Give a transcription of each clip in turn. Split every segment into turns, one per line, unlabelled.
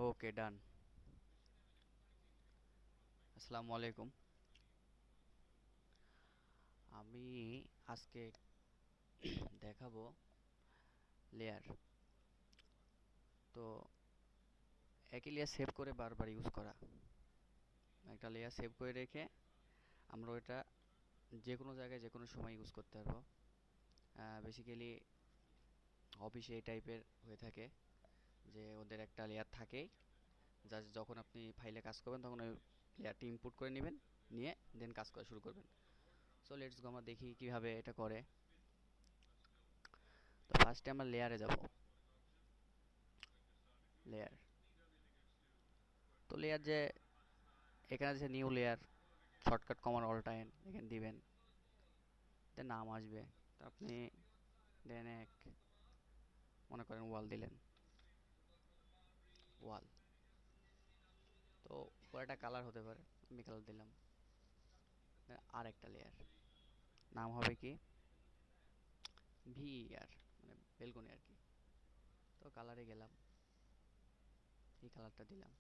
ওকে, ডান। আসসালামু আলাইকুম। আমি আজকে দেখাবো লেয়ার। তো একই লেয়ার সেভ করে বারবার ইউজ করা। একটা লেয়ার সেভ করে রেখে আমরা ওটা যে কোনো জায়গায় যে কোনো সময় ইউজ করতে পারবো। বেসিক্যালি অফিসে এই টাইপের হয়ে থাকে যে ওদের একটা লেয়ার থাকেই, জাস্ট যখন আপনি ফাইলে কাজ করবেন তখন ওই লেয়ারটি ইনপুট করে নেবেন, নিয়ে দেন কাজ করা শুরু করবেন। সো লেটস গো, আমরা দেখি কিভাবে এটা করে। তো ফার্স্টে আমরা লেয়ারে যাব। লেয়ার, তো লেয়ার যে এখানে আছে new layer, shortcut command all time এখানে দিবেন, দেন নাম আসবে। তো আপনি দেন এক, মনে করেন ওয়াল দিলেন, ওয়াল। তো পুরোটা কালার হতে পারে, আমি কালার দিলাম। আর একটা লেয়ার, নাম হবে কি ভিআর, মানে বেলকনি আর কি। তো কালারে গেলাম, এই কালারটা দিলাম।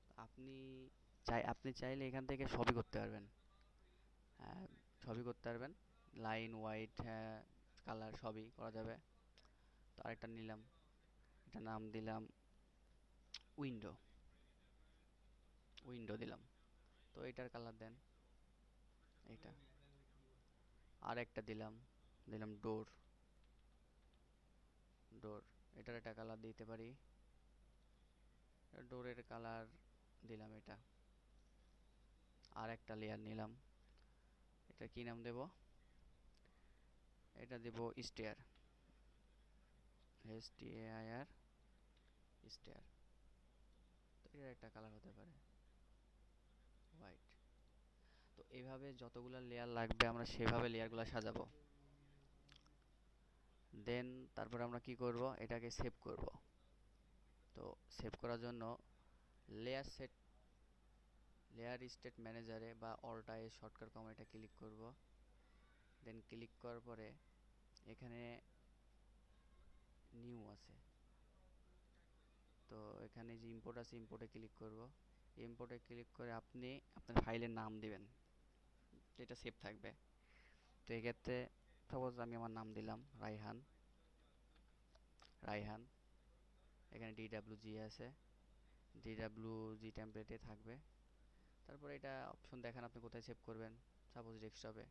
তো আপনি চাইলে এখান থেকে সবই করতে পারবেন। হ্যাঁ, সবই করতে পারবেন, লাইন হোয়াইট, হ্যাঁ, কালার সবই করা যাবে। তো আরেকটা নিলাম, এটা নাম দিলাম উইন্ডো, উইন্ডো দিলাম। তো এটার কালার দেন এইটা। আর একটা দিলাম, দিলাম ডোর, ডোর। এটার একটা কালার দিতে পারি, ডোরের কালার দিলাম এটা। আর একটা লেয়ার নিলাম, এটা কি নাম দেব? এটা দেব স্টেয়ার, STAIR, স্টেয়ার। তো এটার একটা কালার হতে পারে হোয়াইট। তো এইভাবে যতগুলো লেয়ার লাগবে আমরা সেভাবে লেয়ারগুলো সাজাবো। দেন তারপর আমরা কি করব, এটাকে সেভ করব। তো সেভ করার জন্য লেয়ার সেট, লেয়ার স্টেট ম্যানেজারে বা অল্টায় শর্টকাট কমা এটা ক্লিক করব। দেন ক্লিক করার পরে এখানে নিউ আছে, তো এখানে যে ইম্পোর্ট আছে ইম্পোর্টে ক্লিক করব। ইম্পোর্টে ক্লিক করে আপনি আপনার ফাইলের নাম দিবেন, যেটা সেভ থাকবে। তো এক্ষেত্রে সাপোজ আমি আমার নাম দিলাম রায়হান, রায়হান। এখানে DWG আছে, DWG টেমপ্লেটে থাকবে। তারপরে এটা অপশন দেখেন আপনি কোথায় সেভ করবেন। সাপোজ ডেস্কটপে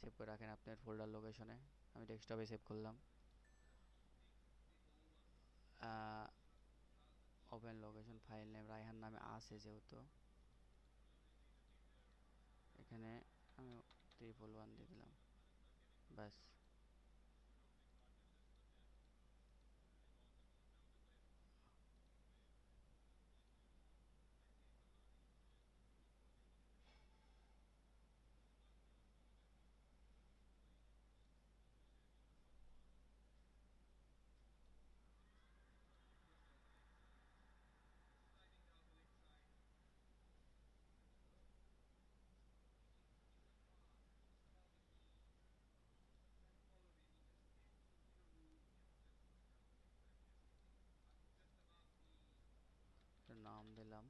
সেভ করে রাখেন আপনার ফোল্ডার লোকেশনে। আমি ডেস্কটপে সেভ করলাম। Open location, file name Raihan নামে আছে যেহেতু, এখানে আমি 311 দিয়ে দিলাম, ব্যাস। এটার নাম দিলাম,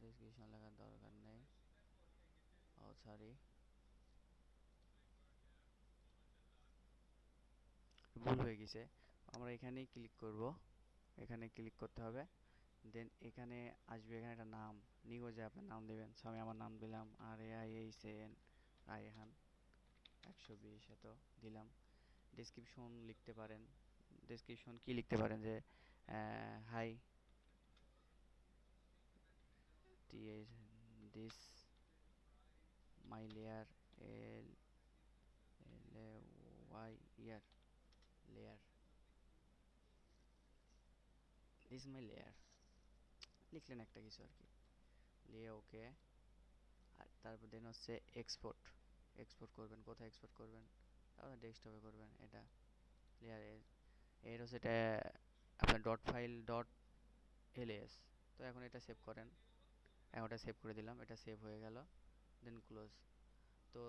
ডেসক্রিপশন লেখার দরকার নেই, ও সরি, ভুল হয়ে গেছে। আমরা এখানেই ক্লিক করব, এখানে ক্লিক করতে হবে। দেন এখানে আসবে, এখানে একটা নাম, নিগোজে আপনার নাম দেবেন। সো আমি আমার নাম দিলাম RAIHAN, রায়হান 120 এত দিলাম। ডেসক্রিপশন লিখতে পারেন, ডেসক্রিপশন কি লিখতে পারেন যে hi TS, this my layer, L L Y year, layer, this my layer লিখলেন একটা কিছু আর কি, লিয়ে ওকে। আর তারপর দেন হচ্ছে এক্সপোর্ট, এক্সপোর্ট করবেন কোথায় এক্সপোর্ট করবেন, আপনার ডেস্কটপে করবেন। এটা লেয়ার এর হচ্ছে এটা আপনার ডট ফাইল ডট এলএস। তো এখন এটা সেভ করেন, এখন এটা সেভ করে দিলাম, এটা সেভ হয়ে গেল। দেন ক্লোজ। তো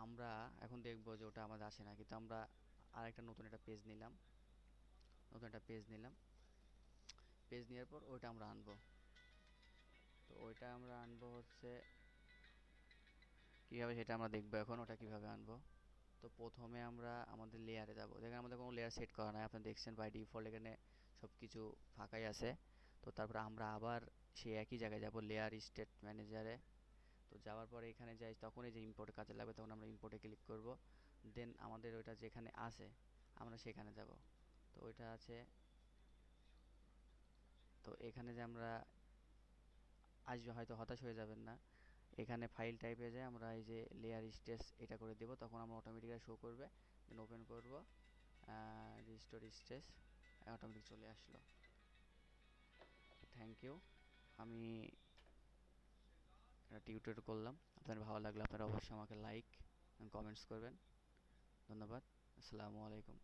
আমরা এখন দেখবো যে ওটা আমাদের আসে না, কিন্তু আমরা আরেকটা নতুন একটা পেজ নিলাম, নতুন একটা পেজ নিলাম। পেজ নেওয়ার পর ওইটা আমরা আনবো। তো ওইটা আমরা আনবো হচ্ছে কীভাবে সেটা আমরা দেখবো এখন, ওটা কীভাবে আনবো। তো প্রথমে আমরা আমাদের লেয়ারে যাব, যেখানে আমাদের কোনো লেয়ার সেট করা নাই, আপনি দেখছেন বাই ডিফল্ট এখানে সব কিছু ফাঁকাই আছে। তো তারপরে আমরা আবার সেই একই জায়গায় যাব, লেয়ার স্টেট ম্যানেজারে। তো যাওয়ার পরে এখানে যাই, তখন এই যে ইম্পোর্ট কাজে লাগবে, তখন আমরা ইম্পোর্টে ক্লিক করব। দেন আমাদের ওইটা যেখানে আছে আমরা সেখানে যাব। তো ওইটা আছে, তো এখানে যে আমরা আসবে, হয়তো হতাশ হয়ে যাবেন না, এখানে ফাইল টাইপে যায় আমরা এই যে লেয়ার স্টেজ এটা করে দেব, তখন আমরা অটোমেটিক্যালি শো করবে। দেন ওপেন করব, রিস্টোর স্টেজ, অটোমেটিক চলে আসলো। Thank you. আমি একটা টিউটোরিয়াল করলাম, আপনার ভালো লাগলে আপনারা অবশ্যই আমাকে লাইক কমেন্টস করবেন। ধন্যবাদ। আসসালামু আলাইকুম।